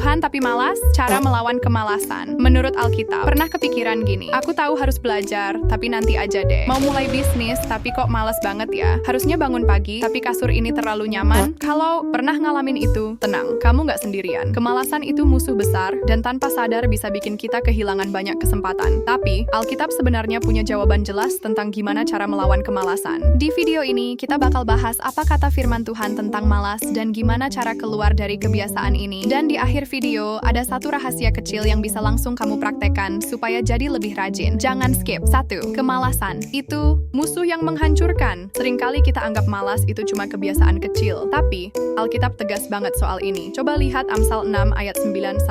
Tuhan tapi malas, cara melawan kemalasan. Menurut Alkitab, pernah kepikiran gini, aku tahu harus belajar, tapi nanti aja deh. Mau mulai bisnis, tapi kok malas banget ya. Harusnya bangun pagi, tapi kasur ini terlalu nyaman. Kalau pernah ngalamin itu, tenang, kamu nggak sendirian. Kemalasan itu musuh besar, dan tanpa sadar bisa bikin kita kehilangan banyak kesempatan. Tapi, Alkitab sebenarnya punya jawaban jelas tentang gimana cara melawan kemalasan. Di video ini, kita bakal bahas apa kata firman Tuhan tentang malas, dan gimana cara keluar dari kebiasaan ini. Dan di akhir video, ada satu rahasia kecil yang bisa langsung kamu praktekkan supaya jadi lebih rajin. Jangan skip. 1. Kemalasan. Itu musuh yang menghancurkan. Seringkali kita anggap malas itu cuma kebiasaan kecil. Tapi, Alkitab tegas banget soal ini. Coba lihat Amsal 6 ayat 9-11.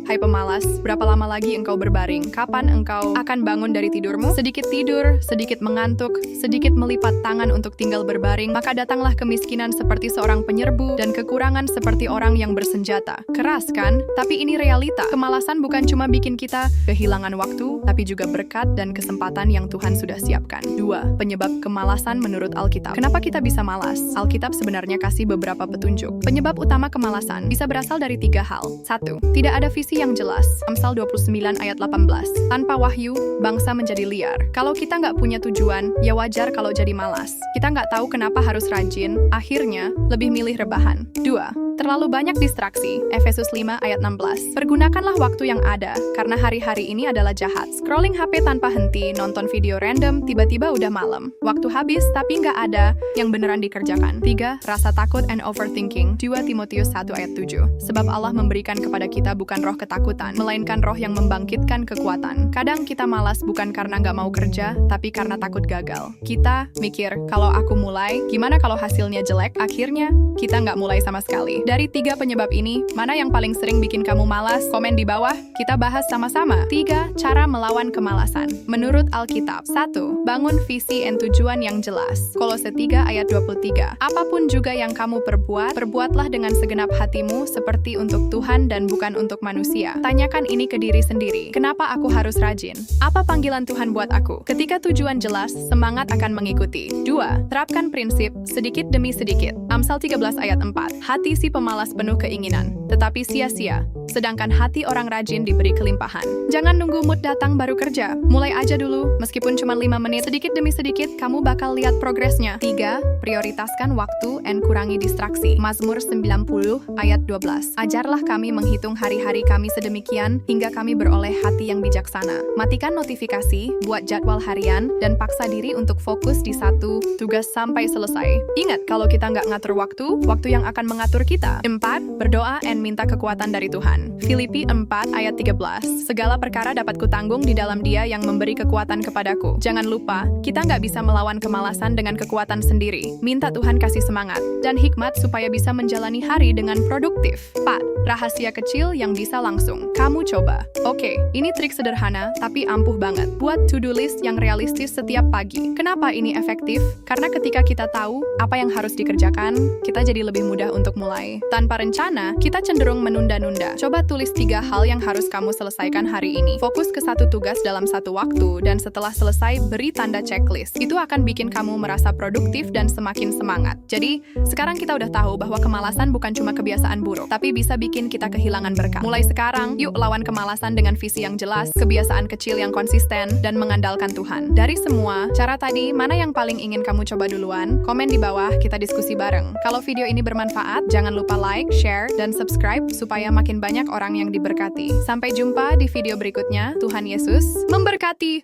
Hai pemalas, berapa lama lagi engkau berbaring? Kapan engkau akan bangun dari tidurmu? Sedikit tidur, sedikit mengantuk, sedikit melipat tangan untuk tinggal berbaring, maka datanglah kemiskinan seperti seorang penyerbu dan kekurangan seperti orang yang bersenjata. Keras kan? Tapi ini realita. Kemalasan bukan cuma bikin kita kehilangan waktu, tapi juga berkat dan kesempatan yang Tuhan sudah siapkan. 2. Penyebab kemalasan menurut Alkitab. Kenapa kita bisa malas? Alkitab sebenarnya kasih beberapa petunjuk. Penyebab utama kemalasan bisa berasal dari 3 hal. 1. Tidak ada visi yang jelas. Amsal 29 ayat 18. Tanpa wahyu, bangsa menjadi liar. Kalau kita nggak punya tujuan, ya wajar kalau jadi malas. Kita nggak tahu kenapa harus rajin, akhirnya lebih milih rebahan. 2. Terlalu banyak distraksi. Efesus 5 ayat 16. Pergunakanlah waktu yang ada, karena hari-hari ini adalah jahat. Scrolling HP tanpa henti, nonton video random, tiba-tiba udah malam. Waktu habis, tapi nggak ada yang beneran dikerjakan. 3. Rasa takut and overthinking. 2 Timotius 1 ayat 7. Sebab Allah memberikan kepada kita bukan roh ketakutan, melainkan roh yang membangkitkan kekuatan. Kadang kita malas bukan karena nggak mau kerja, tapi karena takut gagal. Kita mikir, kalau aku mulai, gimana kalau hasilnya jelek? Akhirnya, kita nggak mulai sama sekali. Dari 3 penyebab ini, mana yang paling sering bikin kamu malas? Komen di bawah, kita bahas sama-sama. 3. Cara melawan kemalasan. Menurut Alkitab. 1. Bangun visi dan tujuan yang jelas. Kolose 3 ayat 23. Apapun juga yang kamu perbuat, perbuatlah dengan segenap hatimu seperti untuk Tuhan dan bukan untuk manusia. Tanyakan ini ke diri sendiri. Kenapa aku harus rajin? Apa panggilan Tuhan buat aku? Ketika tujuan jelas, semangat akan mengikuti. 2. Terapkan prinsip sedikit demi sedikit. Amsal 13 ayat 4. Hati si pemalas penuh keinginan, tetapi sia-sia. Sedangkan hati orang rajin diberi kelimpahan. Jangan nunggu mood datang baru kerja. Mulai aja dulu, meskipun cuma 5 menit. Sedikit demi sedikit, kamu bakal lihat progresnya. 3. Prioritaskan waktu dan kurangi distraksi. Mazmur 90 ayat 12. Ajarlah kami menghitung hari-hari kami sedemikian, hingga kami beroleh hati yang bijaksana. Matikan notifikasi, buat jadwal harian, dan paksa diri untuk fokus di satu tugas sampai selesai. Ingat, kalau kita nggak ngatur waktu yang akan mengatur kita. 4. Berdoa dan minta kekuatan dari Tuhan. Filipi 4 ayat 13. Segala perkara dapat kutanggung di dalam Dia yang memberi kekuatan kepadaku. Jangan lupa, kita nggak bisa melawan kemalasan dengan kekuatan sendiri. Minta Tuhan kasih semangat dan hikmat supaya bisa menjalani hari dengan produktif. 4. Rahasia kecil yang bisa langsung kamu coba. Oke, ini trik sederhana tapi ampuh banget. Buat to-do list yang realistis setiap pagi. Kenapa ini efektif? Karena ketika kita tahu apa yang harus dikerjakan, kita jadi lebih mudah untuk mulai. Tanpa rencana, kita cenderung menunda-nunda. Coba tulis 3 hal yang harus kamu selesaikan hari ini. Fokus ke satu tugas dalam satu waktu, dan setelah selesai, beri tanda checklist. Itu akan bikin kamu merasa produktif dan semakin semangat. Jadi, sekarang kita udah tahu bahwa kemalasan bukan cuma kebiasaan buruk, tapi bisa bikin kita kehilangan berkah. Mulai sekarang, yuk lawan kemalasan dengan visi yang jelas, kebiasaan kecil yang konsisten, dan mengandalkan Tuhan. Dari semua cara tadi, mana yang paling ingin kamu coba duluan? Komen di bawah, kita diskusi bareng. Kalau video ini bermanfaat, jangan lupa like, share, dan subscribe supaya makin banyak orang yang diberkati. Sampai jumpa di video berikutnya. Tuhan Yesus memberkati.